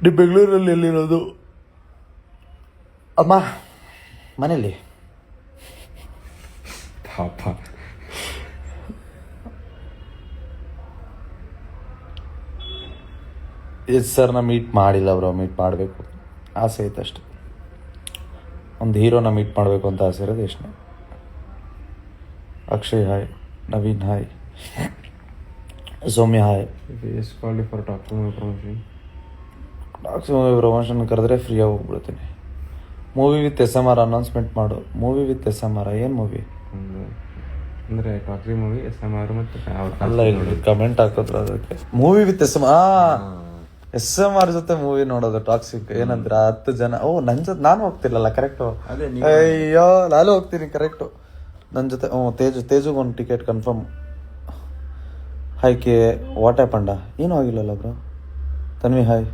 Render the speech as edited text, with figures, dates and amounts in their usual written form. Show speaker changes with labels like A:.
A: ನೀವು ಬೆಂಗಳೂರಲ್ಲಿ ಎಲ್ಲಿರೋದು? ಅಮ್ಮ ಮನೇಲಿ.
B: ಪಾಪ.
A: ಎಸ್ ಸರ್, ನಾ ಮೀಟ್ ಮಾಡಿಲ್ಲ ಬ್ರೋ. ಮೀಟ್ ಮಾಡಬೇಕು ಆಸೆ ಐತೆ ಅಷ್ಟೆ. ಒಂದು ಹೀರೋನ ಮೀಟ್ ಮಾಡಬೇಕು ಅಂತ ಆಸೆ ಇರೋದು ಎಷ್ಟೇ. Akshay hi, Naveen hi, Soumya hi.
B: Yes call for talk to my promotion.
A: Promotion ಕರೆದ್ರೆ ಫ್ರೀಯಾಗಿ ಹೋಗ್ಬಿಡ್ತೀನಿ. ಮೂವಿ ವಿತ್ SMR ಅನೌನ್ಸ್ಮೆಂಟ್ ಮಾಡು. ಮೂವಿ ವಿತ್ SMR ಏನು ಮೂವಿ?
B: ಅಂದರೆ ಟಾಕ್ಸಿ ಮೂವಿ SMR ಮತ್ತು
A: ಅಲ್ಲ, ಇಲ್ಲಿ ಕಮೆಂಟ್ ಹಾಕಿದ್ರು ಅದಕ್ಕೆ. ಮೂವಿ ವಿತ್ SMR ಜೊತೆ ಮೂವಿ ನೋಡೋದು ಟಾಕ್ಸಿಕ್ ಏನಂದ್ರೆ 10 ಜನ. ಓ, ನನ್ನ ಜೊತೆ ನಾನು ಹೋಗ್ತಿಲ್ಲಲ್ಲ. ಕರೆಕ್ಟು. ಅಯ್ಯೋ, ನಾನು ಹೋಗ್ತೀನಿ ಕರೆಕ್ಟು ನನ್ನ ಜೊತೆ. ತೇಜುಗೆ ಒಂದು ಟಿಕೆಟ್ ಕನ್ಫರ್ಮ್. ಹಾಯ್ ಕೆ ವಾಟ್ ಹ್ಯಾಪಂಡ? ಏನೂ ಆಗಿಲ್ಲಲ್ಲ ಬ್ರೋ. ತನ್ವಿ ಹಾಯ್.